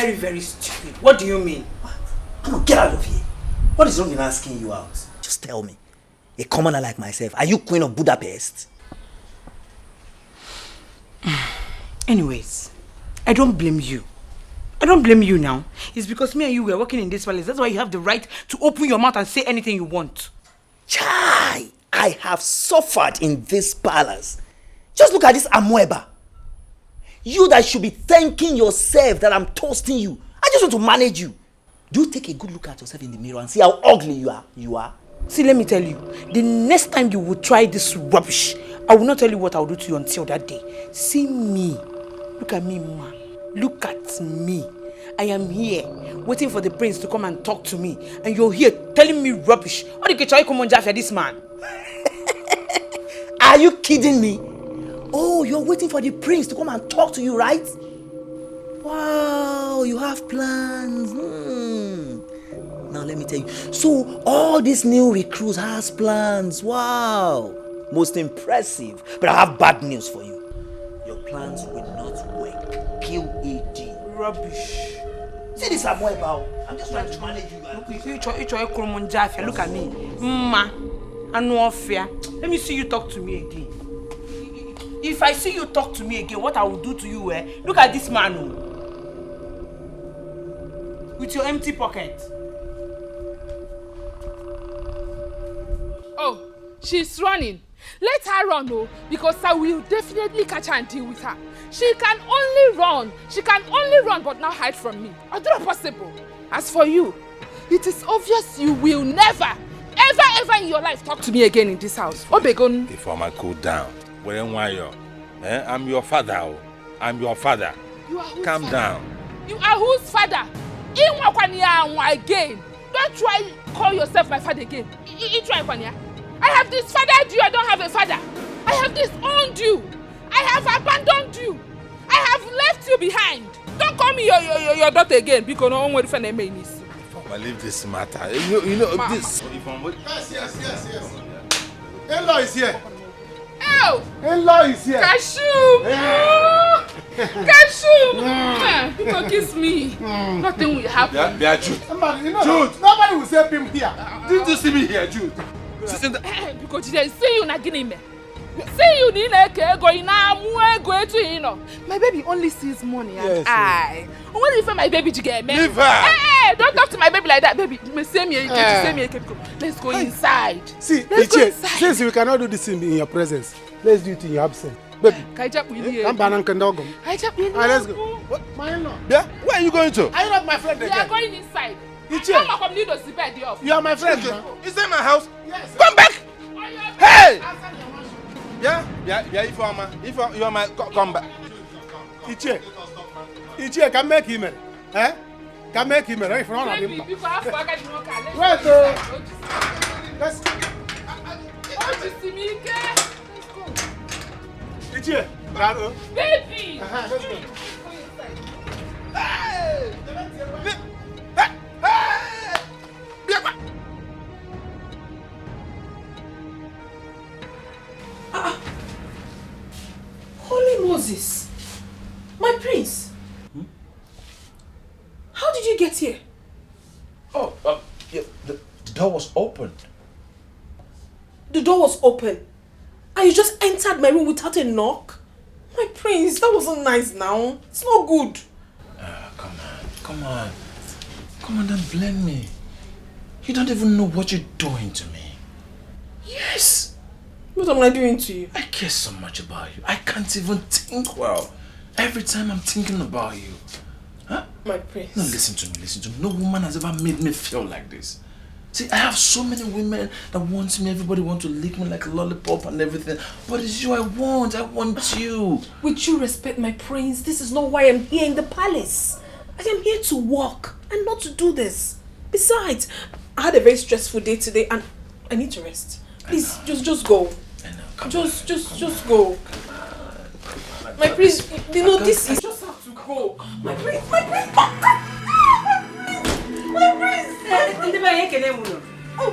very, very stupid. What do you mean? What? Come on, get out of here. What is wrong in asking you out? Just tell me. A commoner like myself, are you Queen of Budapest? Anyways, I don't blame you. I don't blame you now. It's because me and you were working in this palace. That's why you have the right to open your mouth and say anything you want. Chai! I have suffered in this palace. Just look at this Amoeba. You that should be thanking yourself that I'm toasting you. I just want to manage you. Do take a good look at yourself in the mirror and see how ugly you are. See, let me tell you. The next time you will try this rubbish, I will not tell you what I will do to you until that day. See me. Look at me, ma. Look at me. I am here, waiting for the prince to come and talk to me. And you're here telling me rubbish. What do you try come on for this man? Are you kidding me? Oh, you're waiting for the prince to come and talk to you, right? Wow, you have plans. Now let me tell you. So all these new recruits has plans. Wow. Most impressive. But I have bad news for you. Your plans will not work. QED. Rubbish. See this Amoeba. I'm just trying to manage you. Look at me. Ma. I know fear. Let me see you talk to me again. If I see you talk to me again, what I will do to you, look at this man. With your empty pocket. Oh, she's running. Let her run, oh, because I will definitely catch her and deal with her. She can only run. She can only run, but now hide from me. It's not possible. As for you, it is obvious you will never, ever in your life talk to me again in this house. Obegon. If I might cool down, I'm your father. Oh. I'm your father. You are whose Calm father? down. You are whose father? Again. Don't try call yourself my father again. I have disfathered you. I don't have a father. I have disowned you. I have abandoned you. I have left you behind. Don't call me your daughter again because no one will find a main. I leave this matter. You know this. Yes. In-law is here. Oh! In-law is here. Cashew! Yeah. Cashew! People kiss me. Nothing will happen. Yeah, Jude. Jude! Nobody will save him here. Didn't you see me here, Jude? Because they see you not getting me. See you need a going now, going to you know. My baby only sees money and I. What do you for my baby to get me? Leave her! Hey, don't talk to my baby like that, baby. Let's go inside. See, since we cannot do this in your presence, let's do it in your absence. Baby, come back and dog. Let's go. What? My in-law? Yeah? Where are you going to? Are you not my friend again? We are going inside. You are my friend. Is that my house? Yes. Come back! Hey! Yeah, if you are my, come back. Ichie, can make him, eh? Can make him, right? From all of him. Wait, let's go. Ichie, baby! Let's go. Hey! Holy Moses! My prince! How did you get here? Oh, yeah, the door was open. The door was open. And you just entered my room without a knock? My prince, that wasn't nice now. It's not good. Come on, don't blame me. You don't even know what you're doing to me. Yes. What am I doing to you? I care so much about you. I can't even think well. Every time I'm thinking about you. Huh? My prince. No, listen to me. No woman has ever made me feel like this. See, I have so many women that want me. Everybody wants to lick me like a lollipop and everything. But it's you I want you. With due respect, my prince, this is not why I'm here in the palace. I am here to work and not to do this. Besides, I had a very stressful day today and I need to rest. Please, just go. I know. Just go. My prince, you know this is... Just have to go. My prince. Oh,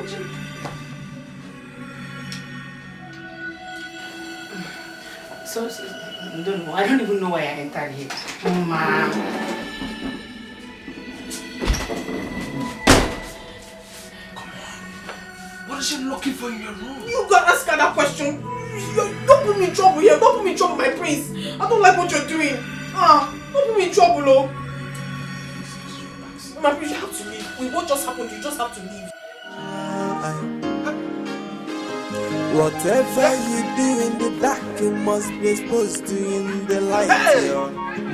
so, I don't even know why I entered here. Mama. she looking for in your room? You gotta ask her that question. Don't put me in trouble here. Don't put me in trouble, my prince. I don't like what you're doing. Don't put me in trouble, oh. My prince, you have to leave. With what just happened, you just have to leave. Whatever you do in the dark, you must be exposed to in the light.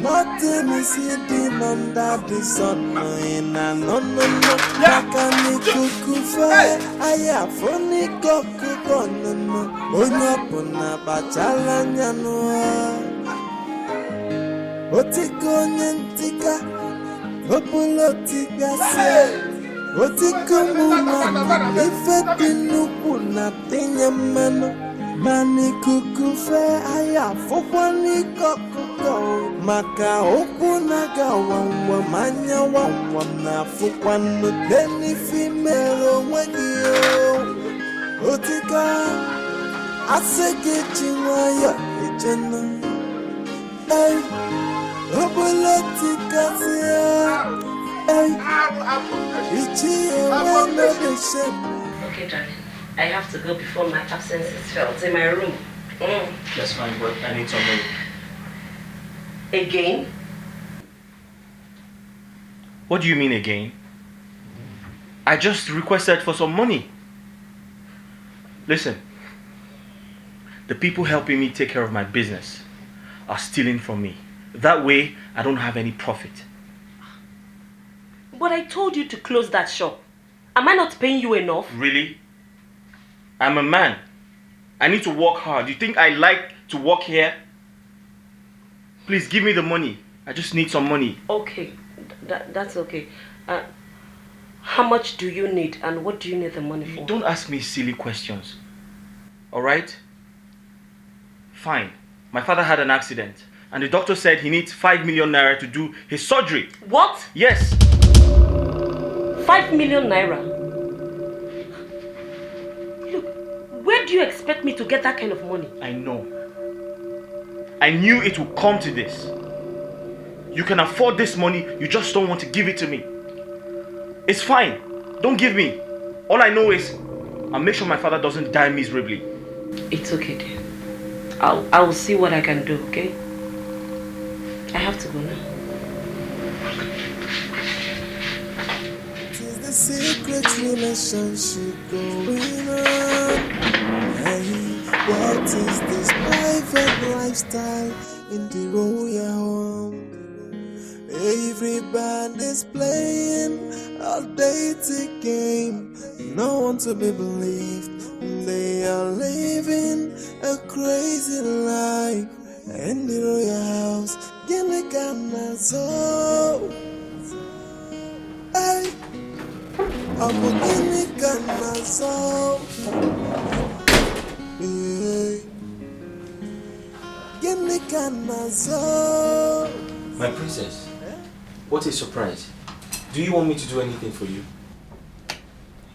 Nothing is hidden under the sun. No. Makani kukufa, aya foni kokuko no. Onyapona bachala nyano. Otiko nyentika, opulotika se. Otiko mumana, ifeti nuku na tinya mano. Mani kukufe, aya fofoni kokuko. Maka okunaga wawa manya wawa na fukwano deni fimero mwegio. Otika asege chingwaya echena. Hey, obolotika siya. Hey, ichi ewano deshe. Okay, darling. I have to go before my absence is felt in my room. That's fine, but I need some money. Again? What do you mean again? I just requested for some money. Listen, the people helping me take care of my business are stealing from me. That way, I don't have any profit. But I told you to close that shop. Am I not paying you enough? Really? I'm a man. I need to work hard. You think I like to work here? Please give me the money. I just need some money. Okay, that's okay. How much do you need and what do you need the money for? Don't ask me silly questions. Alright? Fine. My father had an accident and the doctor said he needs 5 million naira to do his surgery. What? Yes. 5 million naira? Look, where do you expect me to get that kind of money? I know. I knew it would come to this. You can afford this money, you just don't want to give it to me. It's fine. Don't give me. All I know is I'll make sure my father doesn't die miserably. It's okay, dear. I will see what I can do, okay? I have to go now. Tis the secret relationship going on. Hey, what is this private lifestyle in the royal home? Everybody's playing a dating game. No one to be believed. They are living a crazy life. In the royal house, Gelegana so. Hey, I'm a Gelegana so. Hey, Gelegana so. My princess. What a surprise. Do you want me to do anything for you?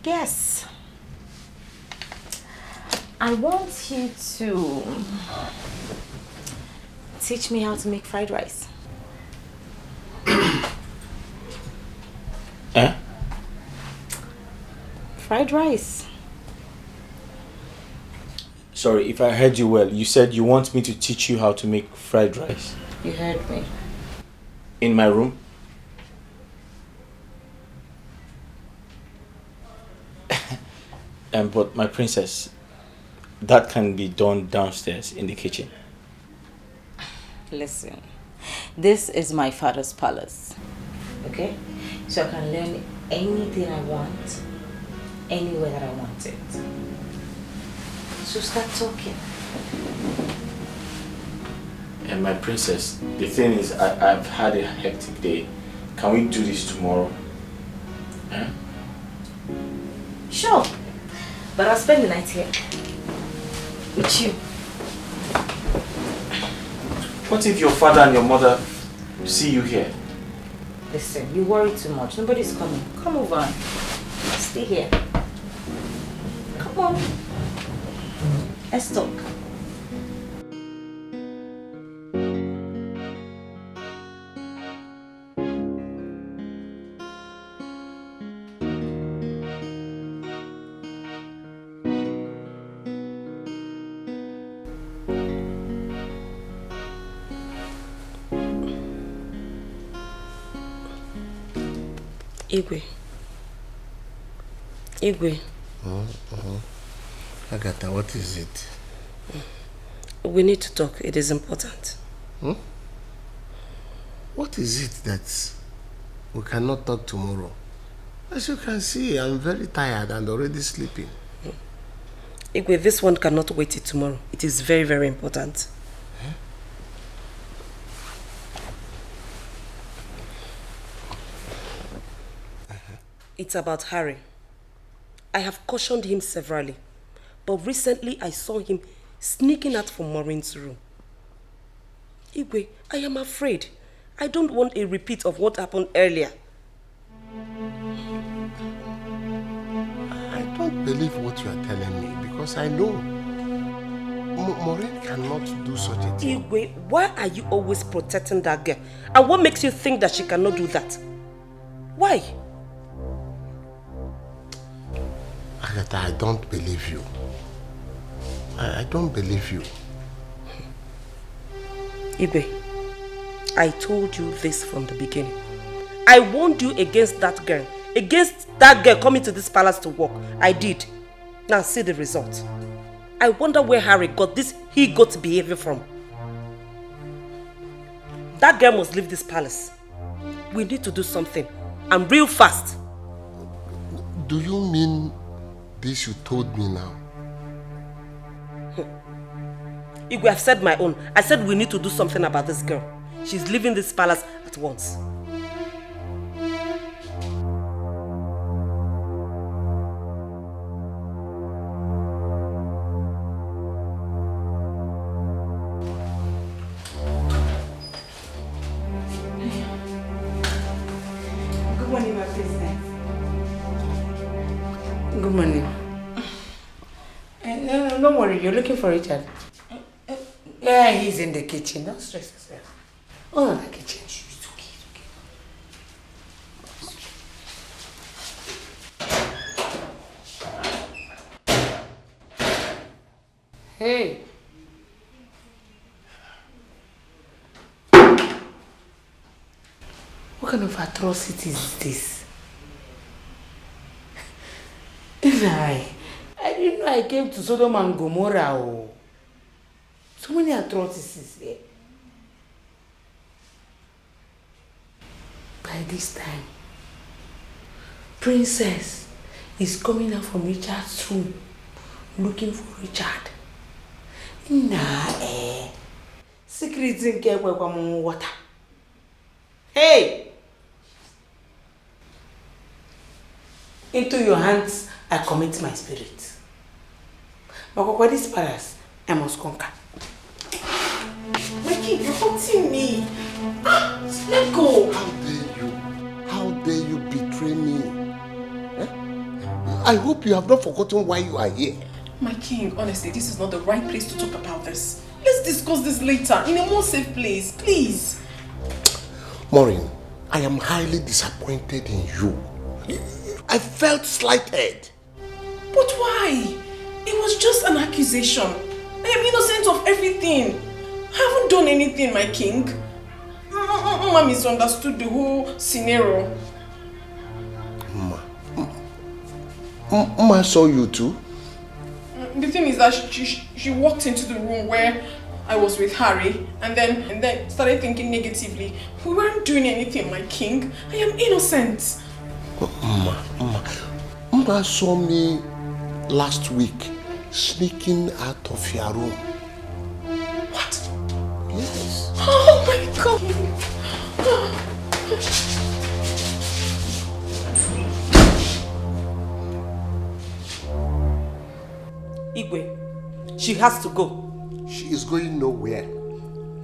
Yes. I want you to teach me how to make fried rice. Eh? Fried rice. Sorry, if I heard you well, you said you want me to teach you how to make fried rice. You heard me. In my room? But my princess, that can be done downstairs in the kitchen. Listen, this is my father's palace, okay? So I can learn anything I want, anywhere that I want it. So start talking. And my princess, the thing is, I've had a hectic day. Can we do this tomorrow? Huh? Sure, but I'll spend the night here with you. What if your father and your mother see you here? Listen, you worry too much. Nobody's coming. Come over. Stay here. Come on. Let's talk. Igwe. Igwe. Agatha, what is it? We need to talk. It is important. What is it that we cannot talk tomorrow? As you can see, I'm very tired and already sleeping. Igwe, this one cannot wait till tomorrow. It is very, very important. It's about Harry. I have cautioned him severally, but recently I saw him sneaking out from Maureen's room. Igwe, I am afraid. I don't want a repeat of what happened earlier. I don't believe what you are telling me because I know Maureen cannot do such a thing. Igwe, why are you always protecting that girl? And what makes you think that she cannot do that? Why? Agatha, I don't believe you. I don't believe you. Igwe, I told you this from the beginning. I warned you against that girl. Against that girl coming to this palace to work. I did. Now see the result. I wonder where Harry got this he-goat behavior from. That girl must leave this palace. We need to do something. And real fast. Do you mean this you told me now? Igwe, I've said my own. I said we need to do something about this girl. She's leaving this palace at once. Good morning, my president. Good morning. No, don't worry. You're looking for Richard. Yeah, he's in the kitchen. Don't stress yourself. Oh, in the kitchen. It's okay, it's okay. Hey. What kind of atrocity is this? I didn't know I came to Sodom and Gomorrah. Oh. So many atrocities here. By this time, Princess is coming out from Richard's room looking for Richard. Secrets in care water. Hey! Into your hands I commit my spirit. But this palace, I must conquer. My king, you're hurting me. Let go. How dare you? How dare you betray me? I hope you have not forgotten why you are here. My king, honestly, this is not the right place to talk about this. Let's discuss this later, in a more safe place, please. Maureen, I am highly disappointed in you. I felt slighted. But why? It was just an accusation. I am innocent of everything. I haven't done anything, my king. Mama misunderstood the whole scenario. Mama saw you too? The thing is that she walked into the room where I was with Harry and then started thinking negatively. We weren't doing anything, my king. I am innocent. Mama saw me last week sneaking out of your room. What? Yes. Oh my God. Igwe, she has to go. She is going nowhere.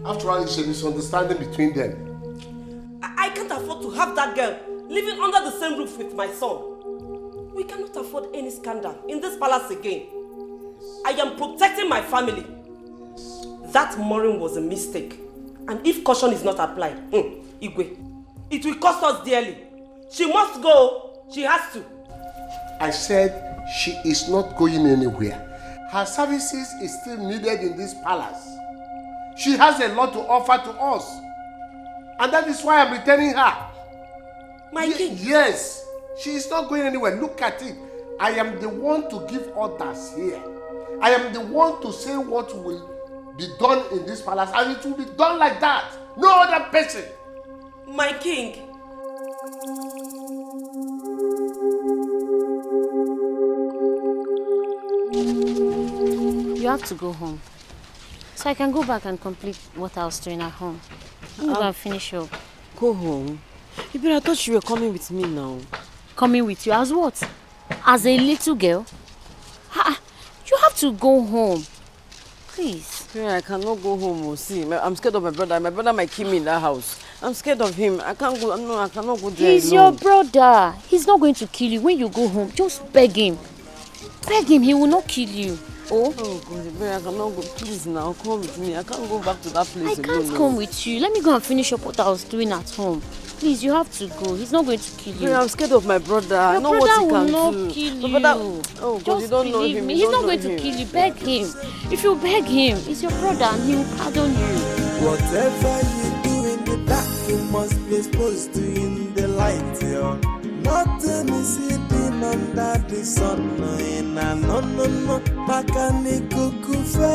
After all, it's a misunderstanding between them. I can't afford to have that girl living under the same roof with my son. We cannot afford any scandal in this palace again. I am protecting my family. That Maureen was a mistake. And if caution is not applied, Igwe, it will cost us dearly. She must go. She has to. I said she is not going anywhere. Her services is still needed in this palace. She has a lot to offer to us. And that is why I'm returning her. My king. Yes. She is not going anywhere. Look at it. I am the one to give orders here. I am the one to say what will be done in this palace, and it will be done like that. No other person. My king. You have to go home. So I can go back and complete what I was doing at home. I'm going to finish up. Go home? But I thought you were coming with me now. Coming with you as what? As a little girl? You have to go home. Please. Yeah, I cannot go home. See, I'm scared of my brother. My brother might kill me in that house. I'm scared of him. I can't go. No, I cannot go there. He's your brother. He's not going to kill you. When you go home, just beg him. Beg him. He will not kill you. Oh God, I cannot go. Please now, come with me. I can't go back to that place. I can't come with you. Let me go and finish up what I was doing at home. Please, you have to go. He's not going to kill you. I'm scared of my brother. I know what he can do. Your brother will not kill you. Oh God, you don't know him. Me. He's not going to kill you. Beg him. If you beg him, he's your brother and he will pardon you. Whatever you do in the dark, you must be exposed to in the light. Yo. Nothing is hidden under the sun. No. Makaniku kufe,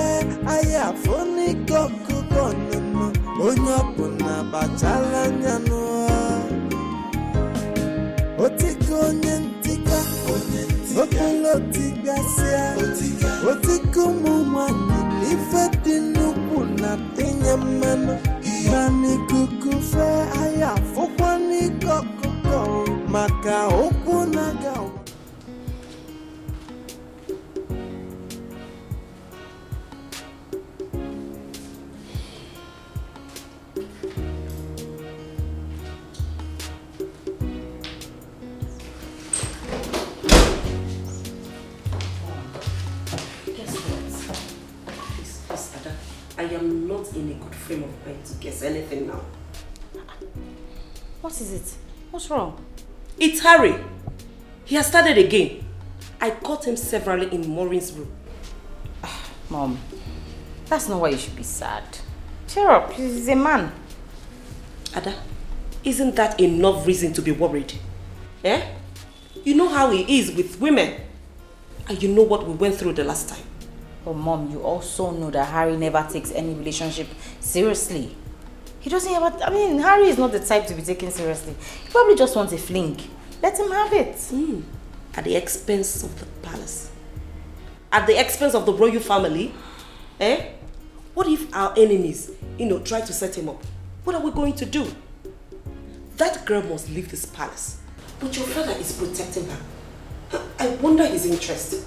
ayafoni koku kono. Onyapuna bachala nyano. Otiko nyentika, okolo tigasia. Otiko mumani, ifeti nupuna tenyamano. Maniku kufe, ayafoni koku. Maka okunaga. I am not in a good frame of mind to guess anything now. What is it? What's wrong? It's Harry. He has started again. I caught him severally in Maureen's room. Mom, that's not why you should be sad. Cheer up, he's a man. Ada, isn't that enough reason to be worried? Eh? You know how he is with women. And you know what we went through the last time. But Mom, you also know that Harry never takes any relationship seriously. He doesn't ever... Harry is not the type to be taken seriously. He probably just wants a fling. Let him have it. At the expense of the palace. At the expense of the royal family. Eh? What if our enemies, try to set him up? What are we going to do? That girl must leave this palace. But your father is protecting her. I wonder his interest.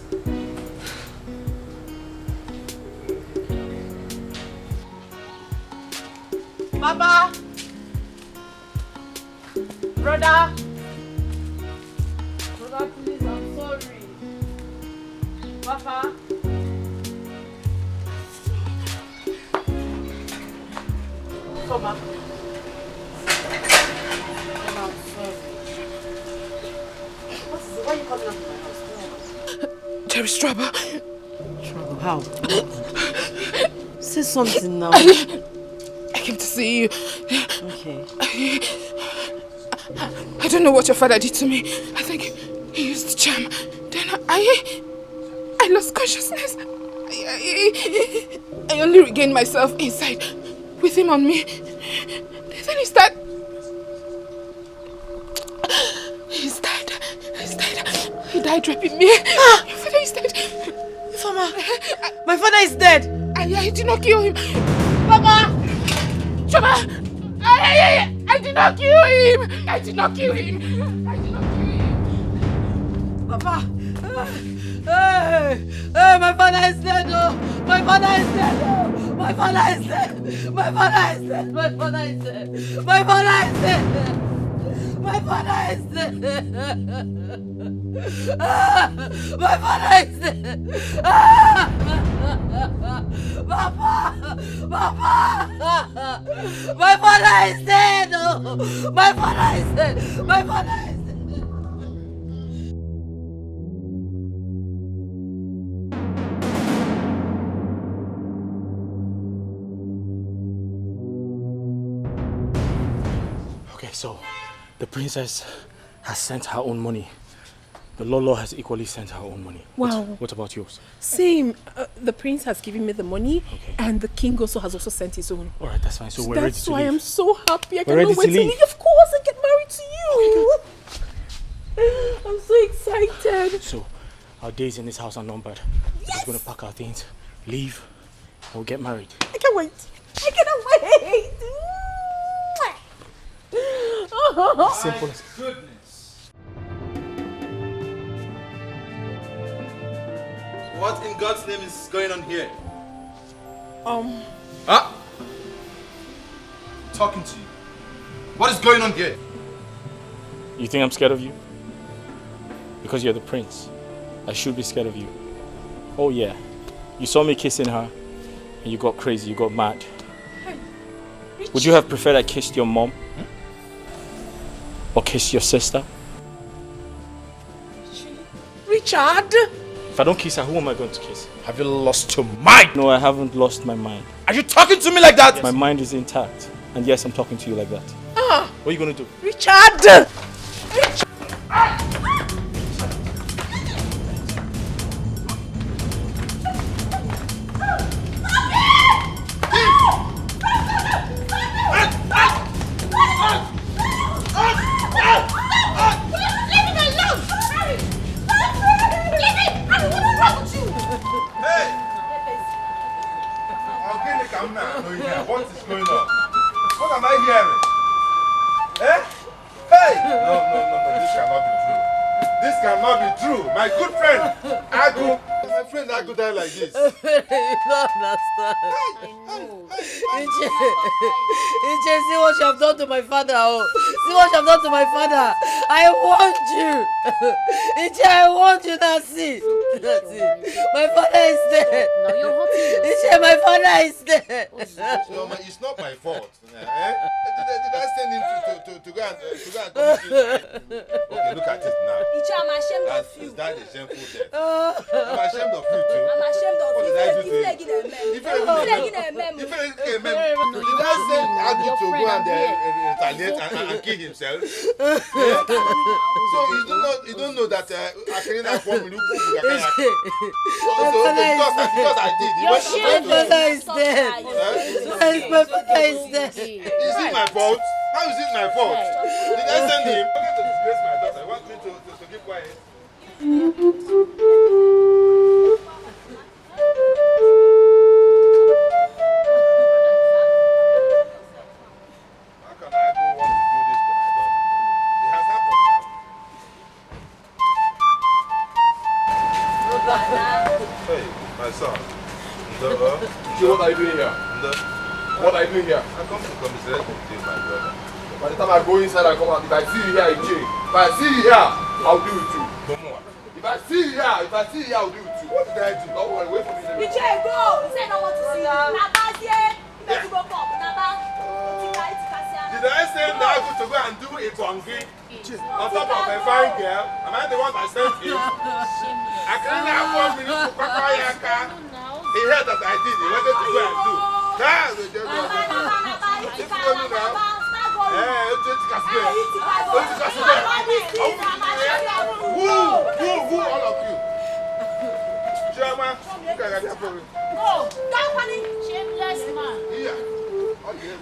Papa! Brother! Brother, please, I'm sorry. Papa? Come on. I'm sorry. What is it? Why are you coming up to my house? There is trouble. Trouble? How? Say something now. I came to see you. Okay. I don't know what your father did to me. I think he used charm. Then I lost consciousness. I only regained myself inside with him on me. Then he's dead. He died raping me. Your father is dead. Mama, my father is dead. I did not kill him. Papa! Choma! I did not kill him! I did not kill him! Papa! Hey, my father is dead! Oh. My father is dead! Oh. My father is dead! My father is dead! My father is dead! My father is dead! My father is dead! My father is dead! Papa! Papa! My father is dead! Oh. My father is dead! My father is dead! Okay, so The princess has sent her own money. The Lolo has equally sent her own money. Wow. What about yours? Same. The prince has given me the money, and the king also has sent his own. All right, that's fine. So we're ready to leave. That's why I'm so happy. I We're ready cannot wait to leave. Of course, I get married to you. I'm so excited. So, our days in this house are numbered. We're just going to pack our things, leave, and we'll get married. I can't wait. I cannot wait. Simple as... Goodness. What in God's name is going on here? Huh? Talking to you. What is going on here? You think I'm scared of you? Because you're the prince. I should be scared of you. Oh yeah. You saw me kissing her and you got crazy, you got mad. Would you have preferred I kissed your mom? Or kissed your sister? Richard! If I don't kiss her, who am I going to kiss? Have you lost your mind? No, I haven't lost my mind. Are you talking to me like that? Yes. My mind is intact. And yes, I'm talking to you like that. What are you going to do? Richard! What is going on? What am I hearing? Eh? Hey! No, this cannot be true. This cannot be true. My good friend, Agu. My friend Agu died like this. You don't understand. Iche, see what you have done to my father. Oh. See what you have done to my father. I want you. Iche, I want you. That's it. That's it. My father is dead. Now you're hurting Iche, my father is dead. No, it's not my fault. Eh? Did I send him to go and commit suicide? Okay, look at it now. Iche, I'm ashamed of you. That is shameful death. I'm ashamed of you too. I'm ashamed of What you. did I do to you? Did I send Agu to go and retaliate and kill himself? So you don't know that Akarina formed me. Because I did. My father is dead. My father is dead. Is it my fault? How is it my fault? Did I send him? To disgrace my daughter. You want me to keep quiet? Hey, my son. What are you doing here? What are you doing here? I come to commiserate with you, my brother. By the time I go inside and come out, if I see you here, in jail. If I see you here, I'll deal with you. If I see you here, I'll deal with you. What did I do? Don't worry, wait for me. Iche, go! He said I want to see you. Naba's here. You better go pop. Naba. Did I send Agu to go and do a bongi on top of a fine girl? Am I the one that sent him? I can't afford me to Kwakayaka. He heard that I did. He wanted to go and do. Now, who all of you? Chairman, look at that for me. Go! Don't panic! Shameless man. Here. Okay.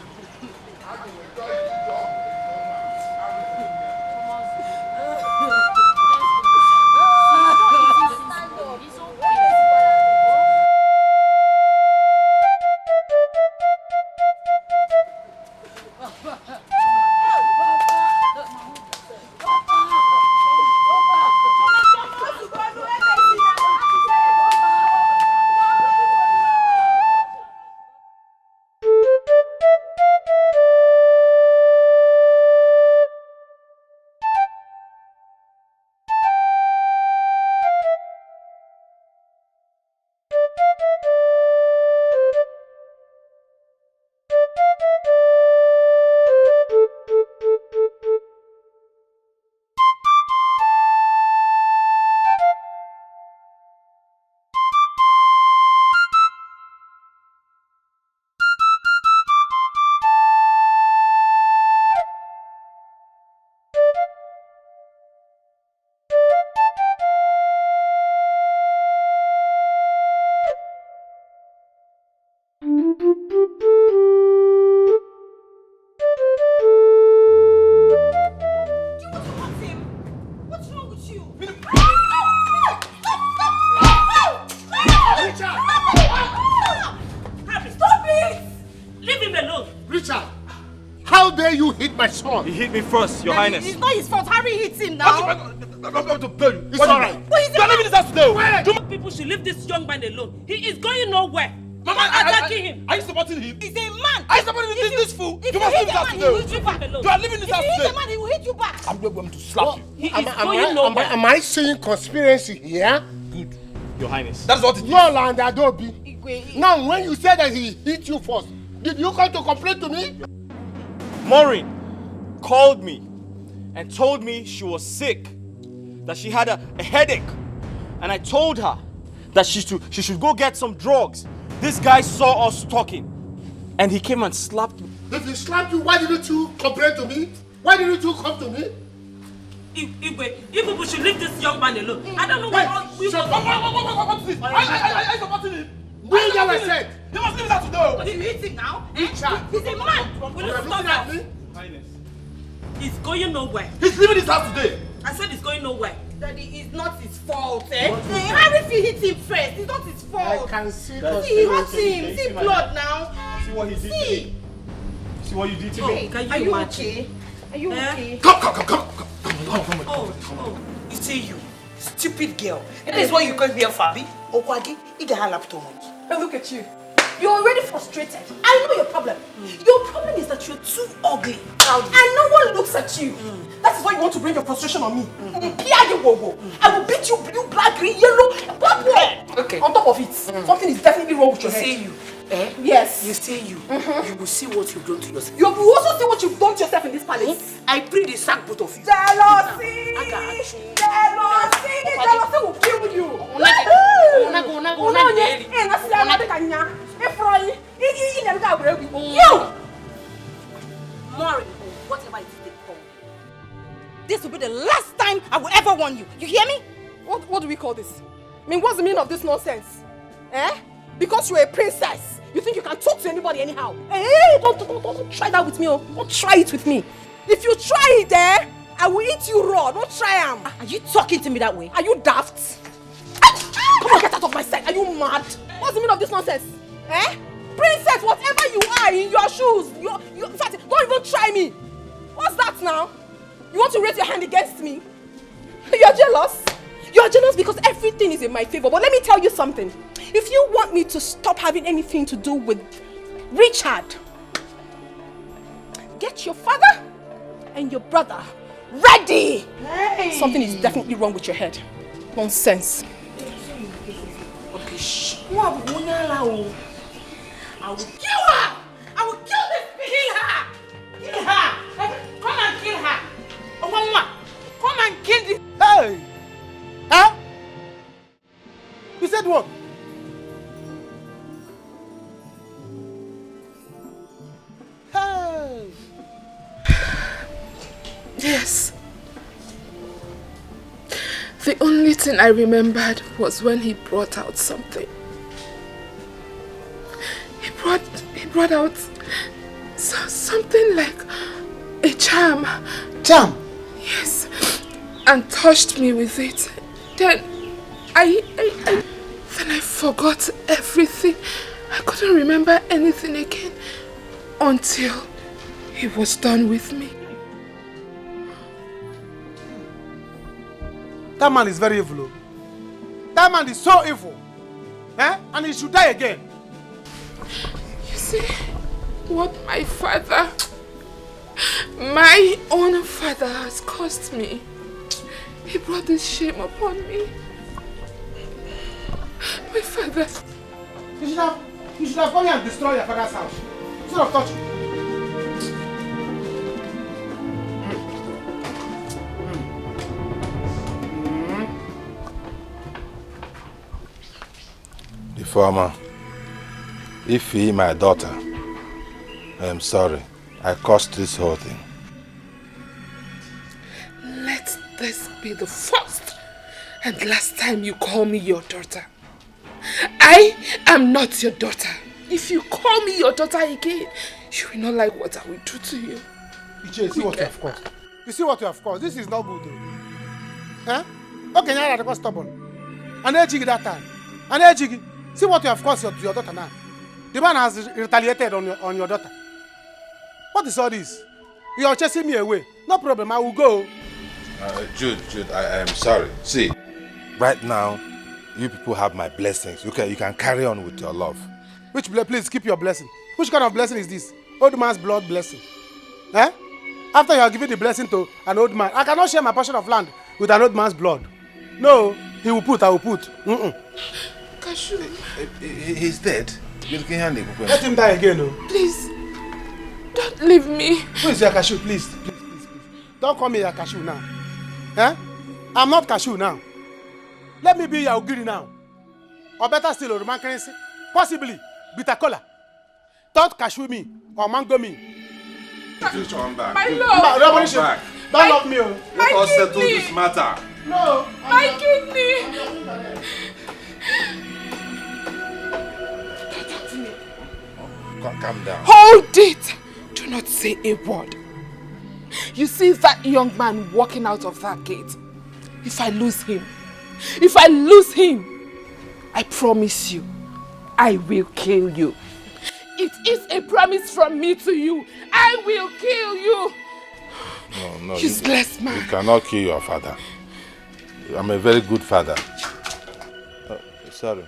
say you hit my son. He hit me first, Your Highness. It's not his fault. Harry hits him now. It's alright. But he's You're leaving this house today. People should leave this young man alone. He is going nowhere. Mama, attacking him. Are you supporting him? He's a man. Are you supporting this fool? If You you must hit leave a this house man, he will hit today. you back alone. You are leaving this If house you hit today. a man, he will hit you back. I'm going to slap you. He is going nowhere. Am I seeing conspiracy here? Good, Your Highness. That's what it is. No, land Adobe. Now, when you said that he hit you first, did you come to complain to me? Maureen called me and told me she was sick, that she had a headache, and I told her that she should go get some drugs. This guy saw us talking and he came and slapped me. If he slapped you, why didn't you complain to me? Why didn't you come to me? If people should leave this young man alone. I don't know why. What's this? I supporting him. We never said. You must leave this house today. But you hit him now. He's a man. Will you stop that? Highness. He's going nowhere. He's leaving this house today. I said he's going nowhere. Daddy, it's not his fault, eh? Harry hit him first. It's not his fault. I can see He hurt him. See my blood now. See what he did to me? See what you did to me? Hey, Can are you you imagine? okay? Are you okay? Come. Oh. You see you, stupid girl. And this is why you call me a Fabi. Okwagi, you get her laptop. Hey, look at you. You're already frustrated. I know your problem. Your problem is that you're too ugly. And no one looks at you. That is why you want to bring your frustration on me. I will beat you blue, black, green, yellow, purple. Okay. On top of it, something is definitely wrong with your head. You see you. Eh? Yes. You see you. You will see what you've done to yourself. You will also see what you've done to yourself in this palace. I pray they sack both of you. Jealousy! I got you. Jealousy! Jealousy will kill you. You! Maureen, whatever it is they call. This will be the last time I will ever warn you. You hear me? What do we call this? I mean, what's the meaning of this nonsense? Eh? Because you're a princess, you think you can talk to anybody anyhow? Hey, don't try that with me. Oh. Don't try it with me. If you try it there, I will eat you raw. Don't try them. Are you talking to me that way? Are you daft? Come on, get out of my sight. Are you mad? What's the meaning of this nonsense? Eh? Princess, whatever you are in your shoes, in fact, don't even try me. What's that now? You want to raise your hand against me? You're jealous? You're jealous because everything is in my favor. But let me tell you something. If you want me to stop having anything to do with Richard, get your father and your brother ready. Hey. Something is definitely wrong with your head. Nonsense. Okay, shh. I will kill her. I will kill this bitch. Kill her. Kill her. Come and kill her. Oh, mama. Come and kill this. Hey! Huh? You said what? Hey! Yes. The only thing I remembered was when he brought out something. He brought out something like a charm. Charm? Yes. And touched me with it. Then I forgot everything. I couldn't remember anything again until he was done with me. That man is very evil. That man is so evil. Eh? And he should die again. You see, what my own father has caused me. He brought this shame upon me. My father. You should have gone and destroyed your father's house. Instead of touching. The former. If he, my daughter, I am sorry. I caused this whole thing. Let this be the first and last time you call me your daughter. I am not your daughter. If you call me your daughter again, you will not like what I will do to you. You see what you have caused. You see what you have caused. This is not good though. Huh? Okay, now that was stubborn. And Ejigi that time. And Ejigi, see what you have caused to your daughter now. The man has retaliated on your daughter. What is all this? You're chasing me away. No problem, I will go. Jude, I am sorry. See, right now, you people have my blessings. You can carry on with your love. Please keep your blessing. Which kind of blessing is this? Old man's blood blessing. Eh? After you have given the blessing to an old man, I cannot share my portion of land with an old man's blood. No, he will put, I will put. Cashew. He's dead. Let him die again, no? Please, don't leave me. Who is your Cashew? Please. Don't call me your Cashew now. Eh? I'm not Cashew now. Let me be your Ogiri now. Or better still, Roman currency. Possibly, bitter cola. Don't Cashew me or mango me. Come back. My love. Don't love me. Let us settle this matter. No. My kidney. Calm down. Hold it. Do not say a word. You see that young man walking out of that gate? If I lose him, I promise you, I will kill you. It is a promise from me to you. I will kill you. No. Useless man. You cannot kill your father. I'm a very good father. Sorry.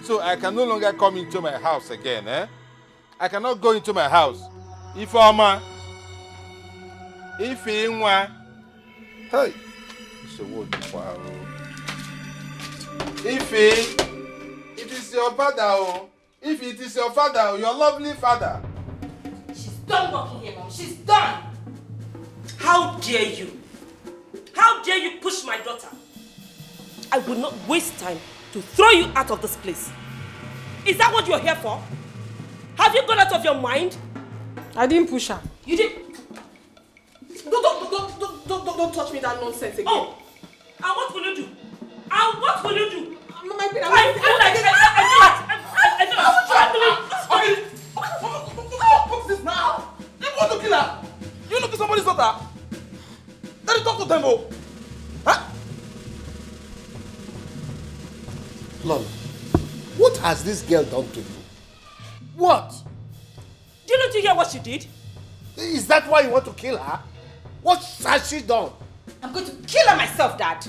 So I can no longer come into my house again, eh? I cannot go into my house. Hey, it is your father, oh. If it is your father, your lovely father. She's done working here, Mom. She's done. How dare you? How dare you push my daughter? I will not waste time to throw you out of this place. Is that what you're here for? Have you gone out of your mind? I didn't push her. You did. Don't touch me that nonsense again. Oh, and what will you do? And what will you do? I feel What's this now? You want to kill her? You look at somebody's daughter? Let me talk to them, oh. Huh? Lolo, what has this girl done to you? What? Didn't you hear what she did? Is that why you want to kill her? What has she done? I'm going to kill her myself, Dad.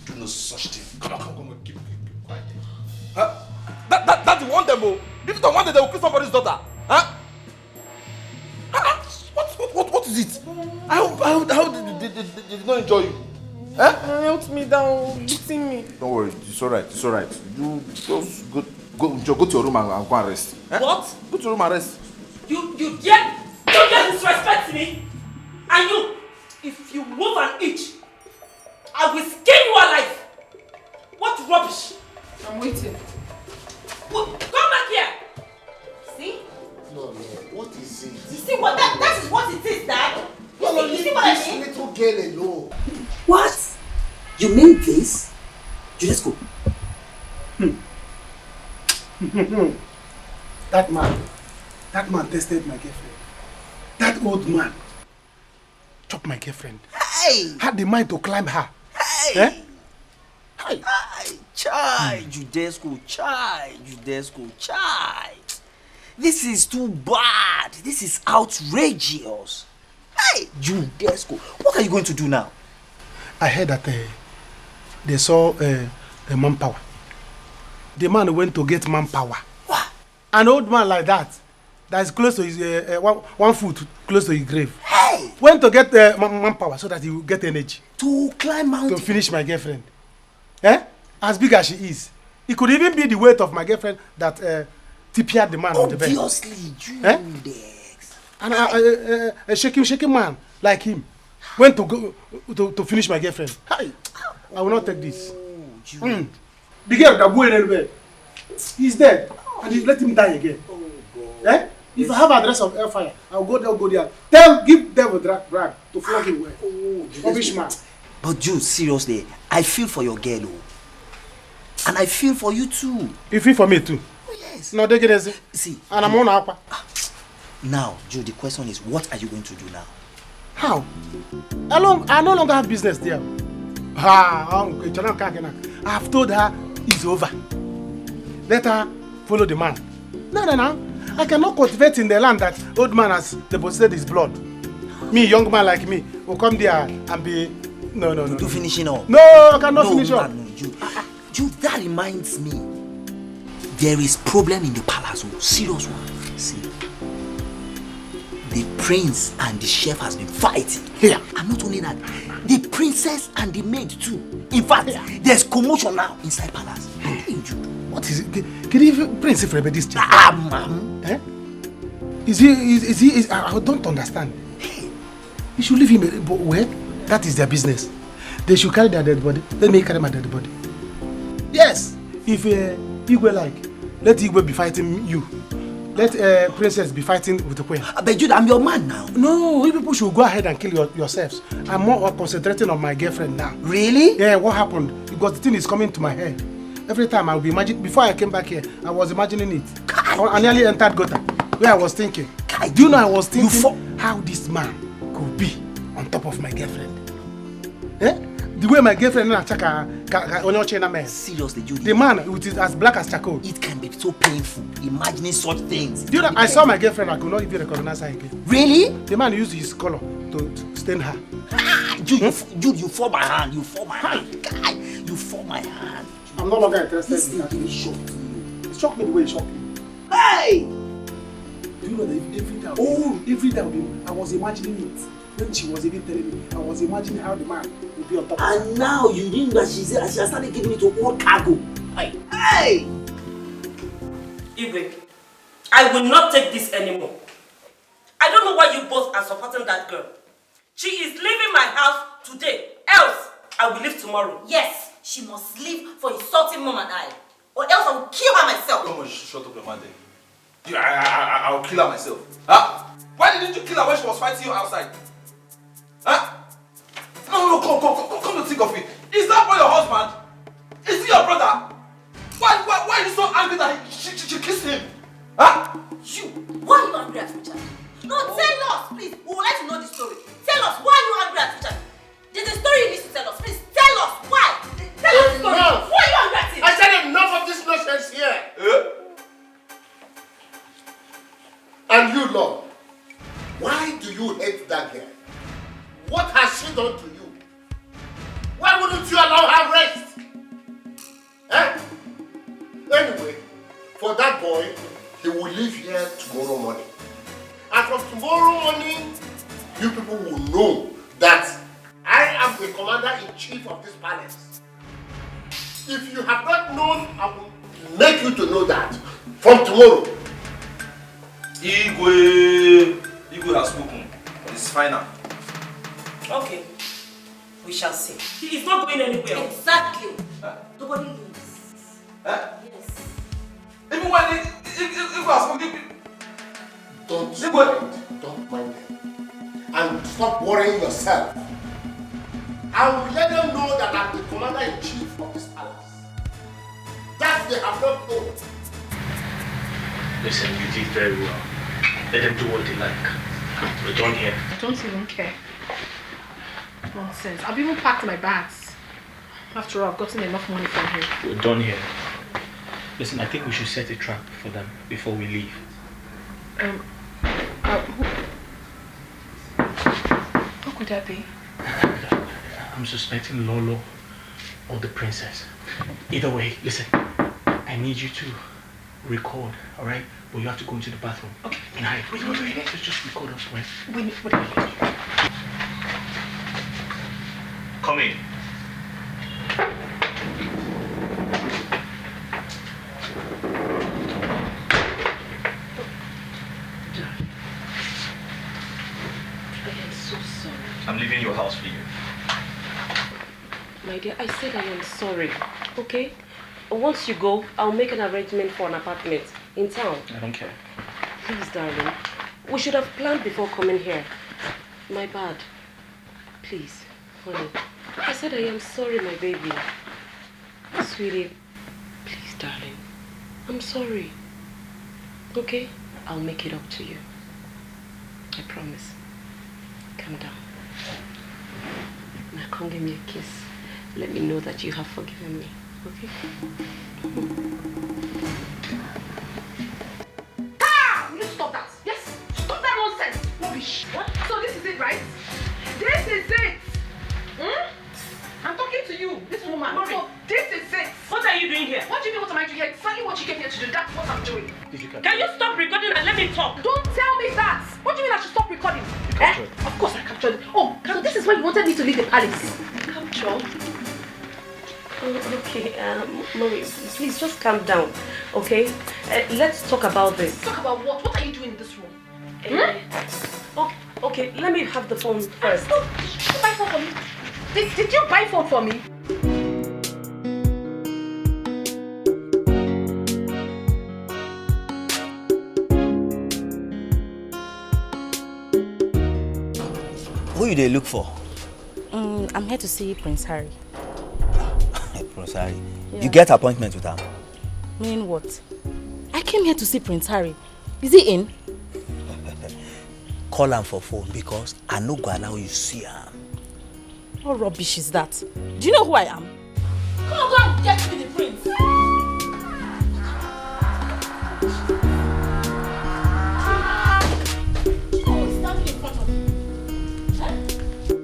Do no such thing. Come on, keep quiet. Huh? That's the one demo. If you don't want it, they will kill somebody's daughter. Huh? What is it? How did they not enjoy you? Huh? Help me down, beating me. Don't worry, it's alright. You just go to your room and go and rest. Eh? What? Go to your room and rest. You dare disrespect me? And you, if you move an inch, I will skin you alive. What rubbish? I'm waiting. Come back here. See? No, what is it? You see what? That is what it is, Dad. You see what I mean? This little girl alone. What? You mean this? Let's go. That man tested my girlfriend. That old man chopped my girlfriend. Hey! Had the mind to climb her. Hey! Eh? Hey! Chai! Judesco, chai! This is too bad. This is outrageous. Hey! Judesco, what are you going to do now? I heard that they saw manpower. The man went to get manpower. What? An old man like that is close to his 1 foot close to his grave. Hey! Went to get manpower so that he will get energy. To climb mountain? To finish my girlfriend. Eh? As big as she is. It could even be the weight of my girlfriend that tipped the man on the bed. Obviously, Judex. And a shaking man like him went to finish my girlfriend. Hi! I will not take this. The girl that went anywhere, he's dead. And he let him die again. Eh? If I have address of Hellfire, I'll go there. Give them a drag to flog him away. Rubbish man. But Jude, seriously, I feel for your girl. And I feel for you too. You feel for me too? Oh, yes. No, they get it. See. And I'm on Aqua. Now, Jude, the question is, what are you going to do now? How? I no longer have business there. I've told her it's over. Let her follow the man. No. I cannot cultivate in the land that old man has deposited his blood. Me, young man like me, will come there and be... No. You finishing up? No, I cannot finish up. No, you, that reminds me. There is problem in the palace. Serious one. See. The prince and the chef has been fighting. Yeah. And not only that, the princess and the maid too. In fact, there's commotion now inside palace. What is it? Can you prince if this child? Ma'am. Eh? Is he? I don't understand. You should leave him. But where? That is their business. They should carry their dead body. Let me carry my dead body. Yes. If Igwe like, let Igwe be fighting you. Let princess be fighting with the queen. But Jude, I'm your man now. No, you people should go ahead and kill yourselves. I'm more concentrating on my girlfriend now. Really? Yeah, what happened? Because the thing is coming to my head. Every time I will be imagining, before I came back here, I was imagining it. I nearly entered gutter, where I was thinking. Do you know I was thinking how this man could be on top of my girlfriend? Eh? The way my girlfriend and seriously, Judy. The man, which is as black as charcoal. It can be so painful imagining such things. Do you know, I saw my girlfriend, I could not even recognize her again. Really? The man used his color to stain her. Jude, you fall my hand. You fall my hand. Guy, you fall my hand. I'm no longer interested. This thing really shocked you. It shocked me the way it shocked you. Hey! Do you know that every day I was imagining it. When she was even telling me, I was imagining how the man would be on top of her. And now you didn't know that she has started giving it to all cargo. Hey! Igwe, I will not take this anymore. I don't know why you both are supporting that girl. She is leaving my house today. Else, I will leave tomorrow. Yes, she must leave for insulting Mom and I. Or else I will kill her myself. Come on, shut up, your man then. I'll kill her myself. Huh? Why didn't you kill her when she was fighting you outside? Huh? No, come to think of it. Is that boy your husband? Is he your brother? Why are you so angry that she kissed him? Huh? You, why are you angry at Richard? No, tell us, please. We would like to know the story. Tell us, why are you angry at Richard? There's a story you need to tell us. Please, tell us, why? Tell us the story. Enough. Why are you angry at him? I said enough of this nonsense here. And you, Lord, why do you hate that girl? What has she done to you? Why wouldn't you allow her rest? Anyway, for that boy, he will leave here tomorrow morning. And from tomorrow morning, you people will know that I am the commander-in-chief of this palace. If you have not known, I will make you to know that from tomorrow. Igwe has spoken. It's final. Okay. We shall see. He is not going anywhere. Exactly. Nobody leaves. Yes. Even when Igwe has spoken. Don't mind them. And stop worrying yourself. I will let them know that I'm the commander-in-chief of this palace. That they have not known. Listen, you did very well. Let them do what they like. We're done here. I don't even care. Nonsense. I've even packed my bags. After all, I've gotten enough money from him. We're done here. Listen, I think we should set a trap for them before we leave. What could that be? I'm suspecting Lolo or the princess. Either way, listen, I need you to record, alright? But you have to go into the bathroom. Okay. Wait. Let's just record us, right? Wait. Come in. I am so sorry. I'm leaving your house for you. My dear, I said I am sorry. Okay? Once you go, I'll make an arrangement for an apartment in town. I don't care. Please, darling. We should have planned before coming here. My bad. Please, honey. I said I am sorry, my baby. Sweetie, please, darling. I'm sorry. Okay? I'll make it up to you. I promise. Calm down. Now come give me a kiss. let me know that you have forgiven me, okay? Will you stop that? Yes, stop that nonsense. Rubbish. What? So this is it, right? This is it. I'm talking to you, this woman. Mama, this is it. What are you doing here? What do you mean, what am I doing here? Exactly what you came here to do. That's what I'm doing. Can you stop recording and let me talk? Don't tell me that. What do you mean I should stop recording? Of course I captured. Oh, so this is why you wanted me to leave the palace. Capture? Oh, okay, Mommy, please just calm down, okay? Let's talk about this. Talk about what? What are you doing in this room? Okay, let me have the phone first. No, did you buy phone for me? Did you buy phone for me? Who you they look for? I'm here to see Prince Harry. Prince Harry? Yeah. You get appointment with him? Meaning what? I came here to see Prince Harry. Is he in? Call him for phone because I no go allow you see him. What rubbish is that? Do you know who I am? Come on, go and get me the prince.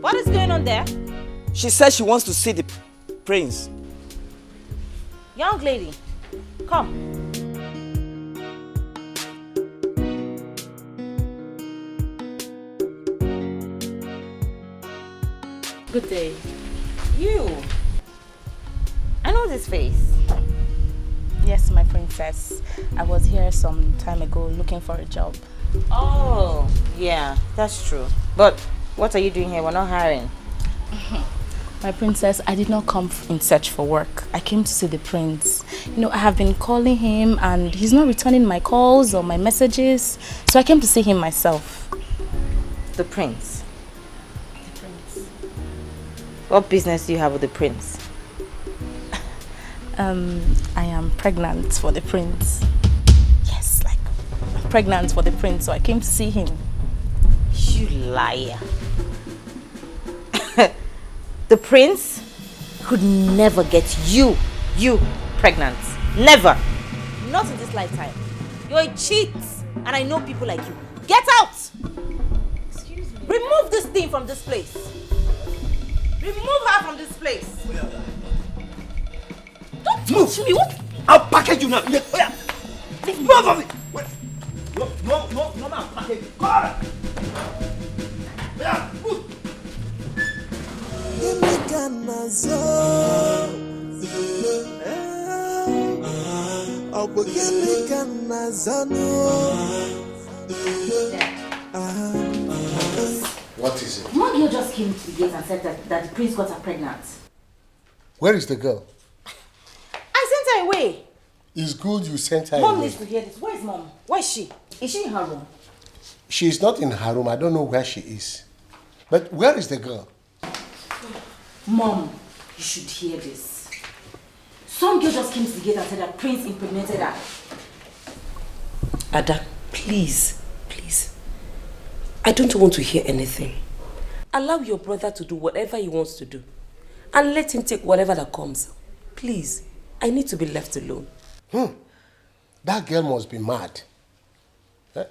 What is going on there? She said she wants to see the prince. Young lady, come. Good day. You. I know this face. Yes, my princess. I was here some time ago looking for a job. Oh, yeah, that's true. But what are you doing here? We're not hiring. My princess, I did not come in search for work. I came to see the prince. You know, I have been calling him and he's not returning my calls or my messages. So I came to see him myself. The prince? The prince. What business do you have with the prince? I am pregnant for the prince. Yes, like, I'm pregnant for the prince, so I came to see him. You liar. The prince could never get you pregnant. Never. Not in this lifetime. You're a cheat, and I know people like you. Get out! Excuse me. Remove this thing from this place. Remove her from this place. Don't touch me. What? I'll package you now. Move of it. No, I'll package you. Go on. Yeah, move. What is it? One girl just came to the gate and said that the prince got her pregnant. Where is the girl? I sent her away. It's good you sent her Mom away. needs to hear this. Where is Mom? Where is she? Is she in her room? She is not in her room. I don't know where she is. But where is the girl? Mom, you should hear this. Some girl just came to the gate and said that Prince impregnated her. Ada, please. I don't want to hear anything. Allow your brother to do whatever he wants to do. And let him take whatever that comes. Please, I need to be left alone. That girl must be mad.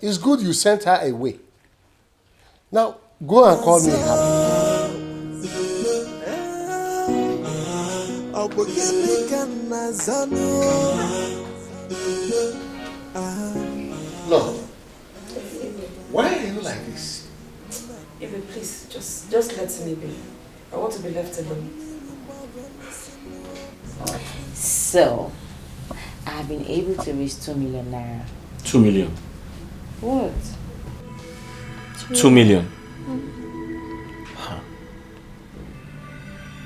It's good you sent her away. Now, go and call me Happy. No. Why are you like this? Even please, just let me be. I want to be left alone. So, I have been able to raise 2 million naira. 2 million. What? 2 million.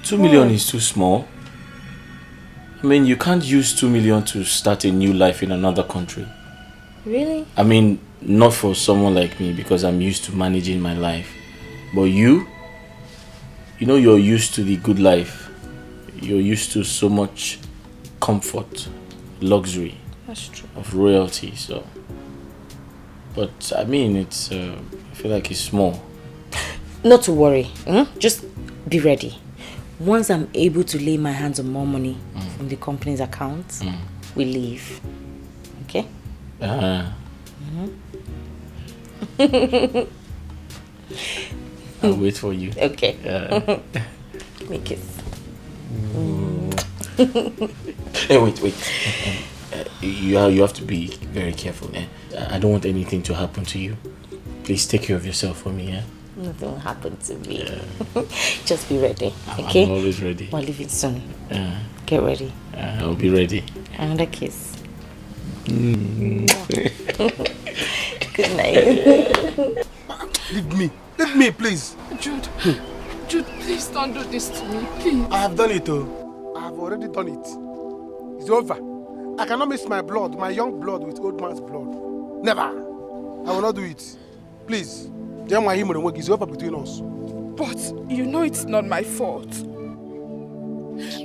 2 million is too small. I mean, you can't use 2 million to start a new life in another country. Really? I mean, not for someone like me because I'm used to managing my life. But you know you're used to the good life. You're used to so much comfort, luxury. That's true. Of royalty, so. But I mean, it's, I feel like it's small. Not to worry. Just be ready. once I'm able to lay my hands on more money from the company's accounts, we leave. Okay? I'll wait for you. Okay. Give me a kiss. Hey, wait. You have to be very careful. I don't want anything to happen to you. Please take care of yourself for me. Nothing will happen to me. Just be ready. Okay? I'm always ready. We're leaving soon. Get ready. I'll be ready. Another kiss. Good night. Leave me, please. Jude, please don't do this to me, please. I have done it, I have already done it. It's over. I cannot mix my blood, my young blood, with old man's blood. Never. I will not do it. Please. It's over between us. But you know it's not my fault.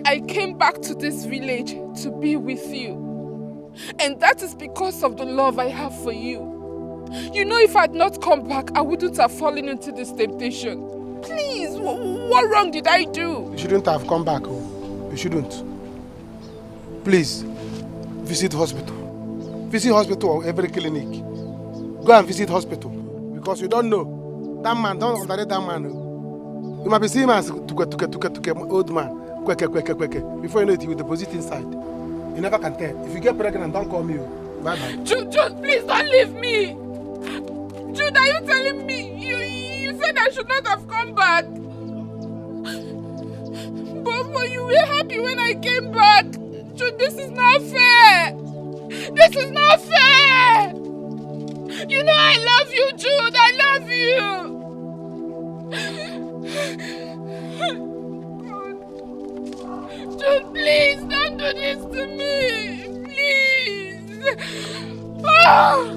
I came back to this village to be with you. And that is because of the love I have for you. You know, if I had not come back, I wouldn't have fallen into this temptation. Please, what wrong did I do? You shouldn't have come back. You shouldn't. Please, visit hospital. Visit hospital or every clinic. Go and visit hospital. Because you don't know. That man, don't underrate that man. You might be seeing him as old man. Before you know it, he will deposit inside. You never can tell. If you get pregnant, don't call me. Bye-bye. Jude, please don't leave me. Jude, are you telling me? You said I should not have come back. But you were happy when I came back. Jude, this is not fair. This is not fair. You know I love you, Jude. I love you. Jude, please don't do this to me. Please. Oh!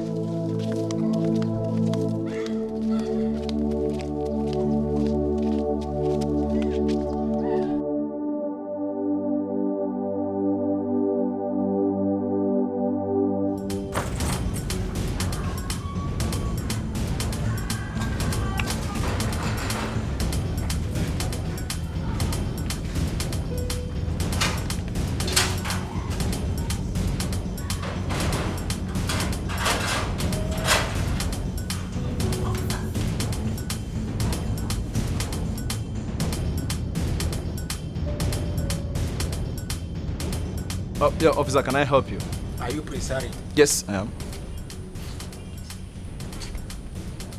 Yeah, officer, can I help you? Are you Presari? Yes, I am.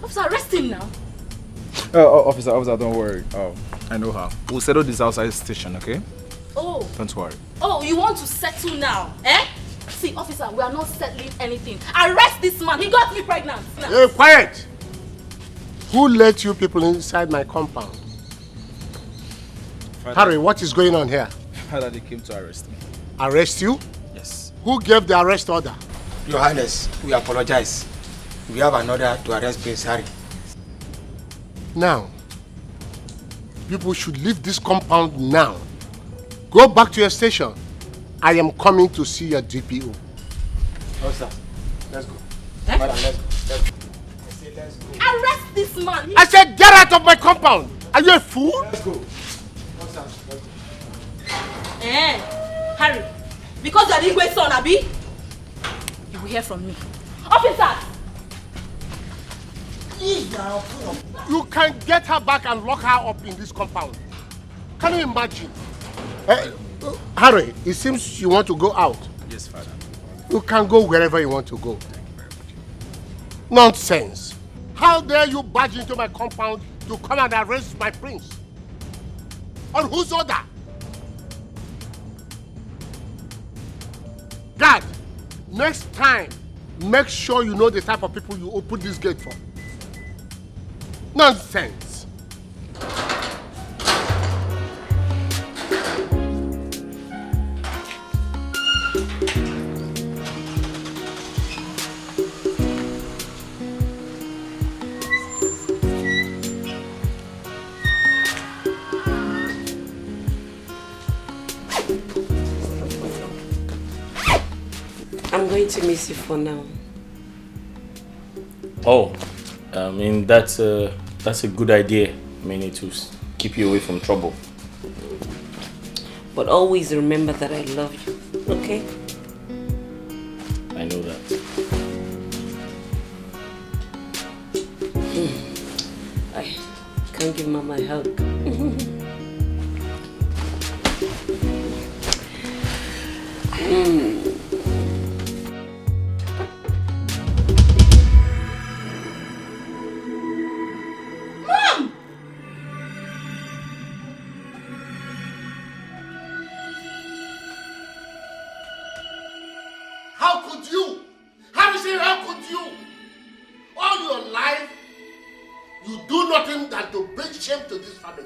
Officer, arrest him now. Officer, don't worry. I know how. We'll settle this outside the station, okay? Oh. Don't worry. Oh, you want to settle now, eh? See, officer, we are not settling anything. Arrest this man. He got me pregnant. Now. Hey, quiet! Who let you people inside my compound? Father, Harry, what is going on here? Father, they came to arrest me. Arrest you? Yes. Who gave the arrest order? Your Highness, we apologize. We have an order to arrest Prince Harry. Now, people should leave this compound now. Go back to your station. I am coming to see your DPO. Officer, let's go. Eh? Madam, let's go. I say let's go. Arrest this man. I said get out of my compound. Are you a fool? Let's go. Officer, let's go. Harry, because you are the Igwe's son, Abi, you will hear from me. Officer! You can get her back and lock her up in this compound. Can you imagine? Harry, it seems you want to go out. Yes, Father. You can go wherever you want to go. Nonsense. How dare you barge into my compound to come and arrest my prince? On whose order? Guard, next time, make sure you know the type of people you open this gate for. Nonsense. I'm going to miss you for now. Oh, I mean, that's a good idea. I mean, to keep you away from trouble. But always remember that I love you, okay? I know that. I can't give Mama a hug. Mom! How could you? Harrison, how could you? All your life, you do nothing than to bring shame to this family.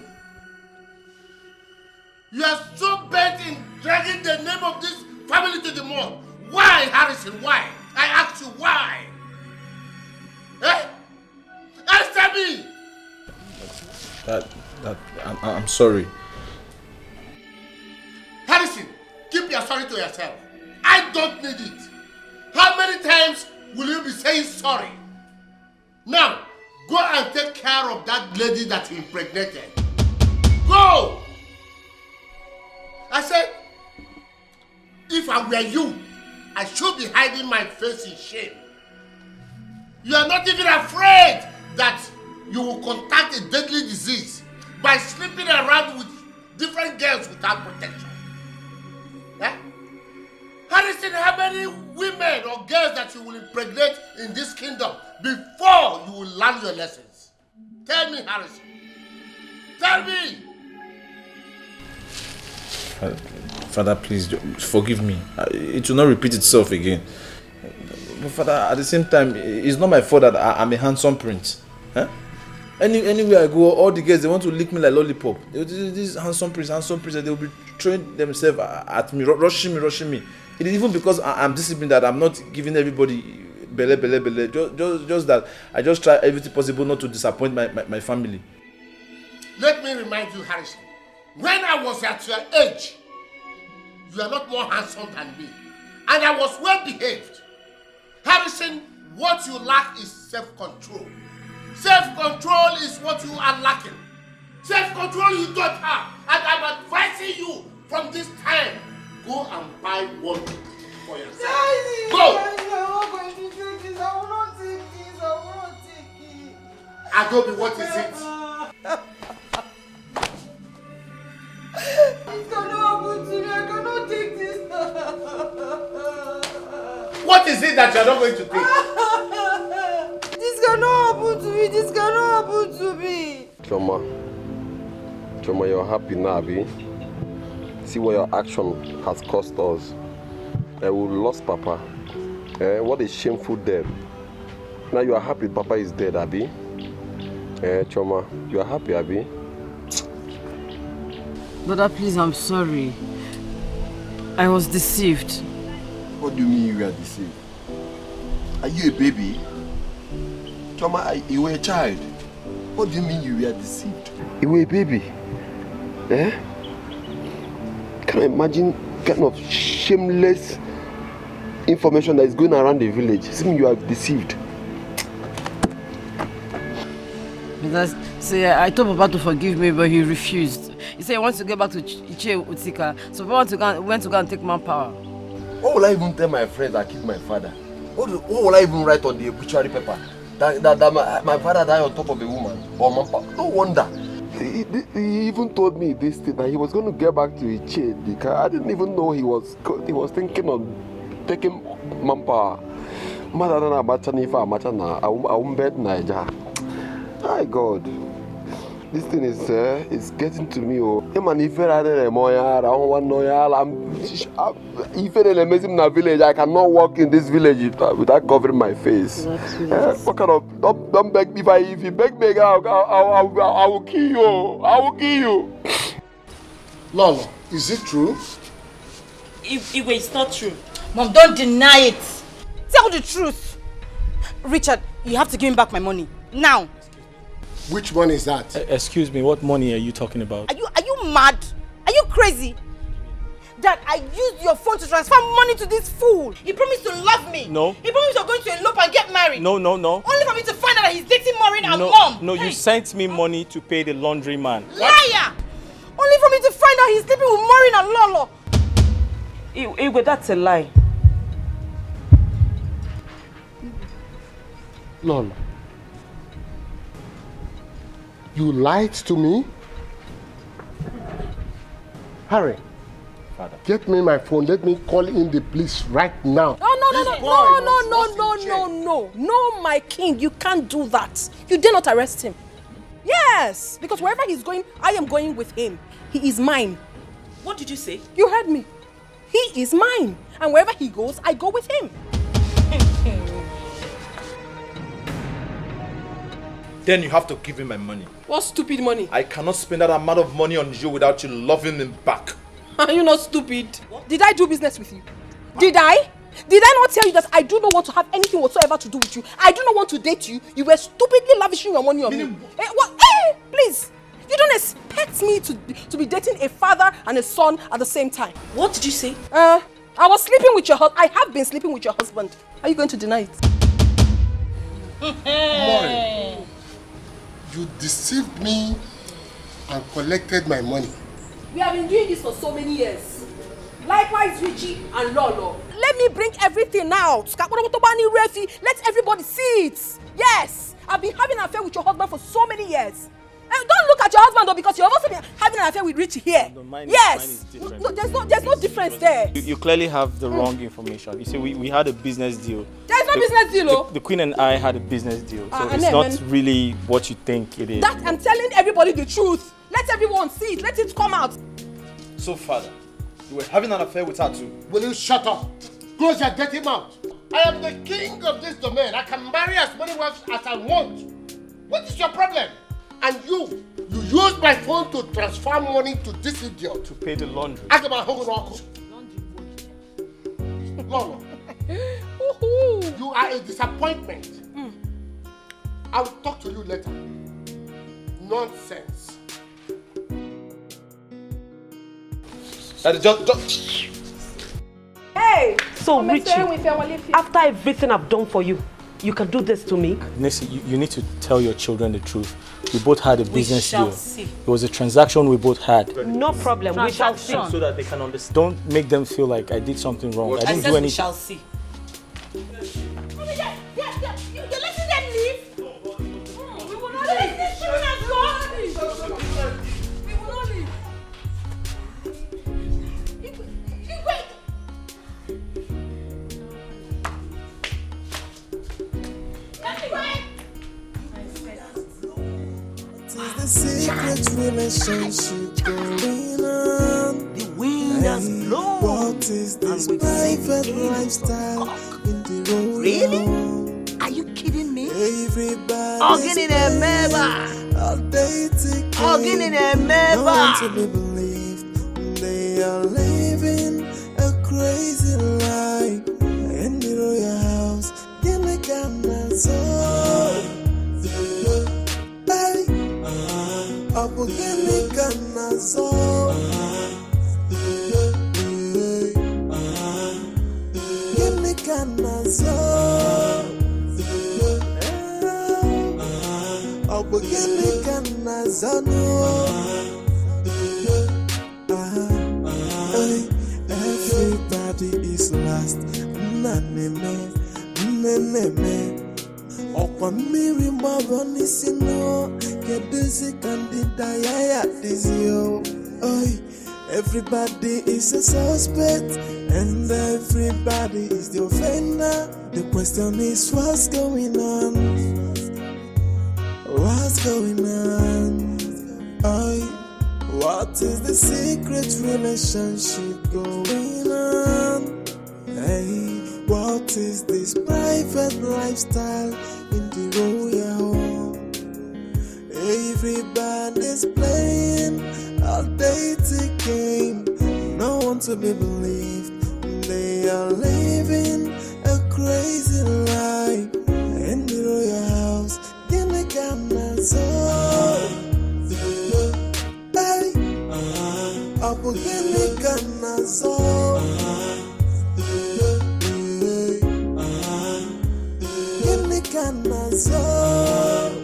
You are so bent in dragging the name of this family to the mud. Why, Harrison? Why? I ask you why? Eh? Answer me! I'm sorry. Harrison, keep your sorry to yourself. I don't need it. How many times will you be saying sorry? Now, go and take care of that lady that you impregnated. Go! I said, if I were you, I should be hiding my face in shame. You are not even afraid that you will contact a deadly disease by sleeping around with different girls without protection. Eh? Harrison, how many women or girls that you will impregnate in this kingdom before you will learn your lessons? Tell me, Harrison. Tell me. Father, please forgive me. It will not repeat itself again. But Father, at the same time, it's not my fault that I'm a handsome prince. Huh? Anywhere I go, all the girls, they want to lick me like lollipop. This handsome prince, they will be throwing themselves at me, rushing me. It is even because I'm disciplined that I'm not giving everybody bele. Just that I just try everything possible not to disappoint my family. Let me remind you, Harrison, when I was at your age, you are not more handsome than me. And I was well behaved. Harrison, what you lack is self-control. Self-control is what you are lacking. Self-control you don't have. And I'm advising you from this time, go and buy one for yourself. Daddy, Go! I'm not going to take this. I will not take this. I will not take it. Adobe, what is it? This cannot happen to me. I cannot take this. What is it that you're not going to take? This cannot happen to me. This cannot happen to me. Choma, you're happy now, Abi. See what your action has cost us. We lost Papa. What a shameful death. Now you are happy Papa is dead, Abi. Choma, you are happy, Abi. Brother, please, I'm sorry. I was deceived. What do you mean you were deceived? Are you a baby? Choma, you were a child. What do you mean you were deceived? You were a baby. Can you imagine kind of shameless information that is going around the village? Seeing you are deceived. Because, see, I told Papa to forgive me, but he refused. He said he wants to get back to Etiko. So Papa went to go and take manpower. What will I even tell my friends that killed my father? What will I even write on the obituary paper? That my father died on top of a woman or manpower? No wonder. He even told me this thing that he was going to get back to Etiko. I didn't even know he was thinking of taking manpower. My God, this thing is getting to me. Oh, village. I cannot walk in this village without covering my face. What kind of don't beg me? If you beg me, I will kill you. I will kill you. Lolo, is it true? Igwe, it's not true. Mom, don't deny it. Tell the truth. Richard, you have to give me back my money now. Which one is that? Excuse me, what money are you talking about? Are you mad? Are you crazy? Dad, I used your phone to transfer money to this fool. He promised to love me. No. He promised you're going to elope and get married. No. Only for me to find out that he's dating Maureen and No, Mom. no, you sent me money to pay the laundry man. Liar! Only for me to find find out he's sleeping with Maureen and Lolo. Igwe, that's a lie. Lolo, you lied to me? Harry, Father, get me my phone. Let me call in the police right now. No, my king, you can't do that. You dare not arrest him. Yes, because wherever he's going, I am going with him. He is mine. What did you say? You heard me. He is mine. And wherever he goes, I go with him. Then you have to give him my money. What stupid money? I cannot spend that amount of money on you without you loving him back. Are you not stupid? What? Did I do business with you? Did I? Did I not tell you that I do not want to have anything whatsoever to do with you? I do not want to date you. You were stupidly lavishing your money on me. What? Hey, please. You don't expect me to be dating a father and a son at the same time. What did you say? I was sleeping with your husband. I have been sleeping with your husband. Are you going to deny it? Maureen, you deceived me and collected my money. We have been doing this for so many years. Likewise, Richie and Lolo. Let me bring everything out. Let everybody see it. Yes, I've been having an affair with your husband for so many years. And don't look at your husband though, because you've also been having an affair with Richie here. No, mine yes. Is different. No, there's no difference there. You clearly have the wrong information. You see, we had a business deal. There's no business deal, the Queen and I had a business deal. So it's then, not really what you think it is. That I'm telling everybody the truth. Let everyone see it. Let it come out. So, Father, you were having an affair with her too. Will you shut up? Close your dirty mouth. I am the king of this domain. I can marry as many wives as I want. What is your problem? And you used my phone to transfer money to this idiot. To pay the laundry. Ask about Hogunoko. Lolo, you are a disappointment. I will talk to you later. Nonsense. Just... Hey! So, Richie, after everything I've done for you, you can do this to me? Nisi, you need to tell your children the truth. We both had a business deal. See. It was a transaction we both had. No problem, we shall see. So that they can understand. Don't make them feel like I did something wrong. I didn't do anything. We shall see. You're letting them leave? We will not leave. This children are gone. We will not leave. The secret relationship going on. The wind has blown. What is this private lifestyle in the road? Really? Are you kidding me? Everybody. Hugging in a member. All dating. Hugging in a member. No one to be believed. They are living a crazy life in the royal house. Give me Ghana so. Abugeni kanazo Gini kanazo Abugeni kanazo Everybody is lost. Naneme, naneme. Okwa miri maro nisino Kedisi kandida yaya dizio. Oi, everybody is a suspect and everybody is the offender. The question is what's going on? What's going on? Oi, what is the secret relationship going on? Hey, what is this private lifestyle in the royal home? Everybody's playing a dating game. No one to be believed. They are living a crazy life in the royal house. In the Ghana zone. Hey, up in the Ghana zone. In the Ghana zone.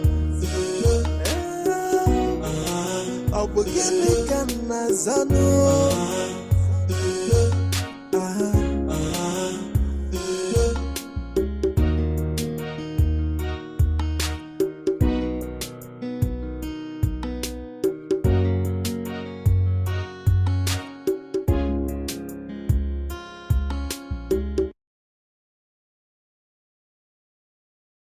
Ogene kana zano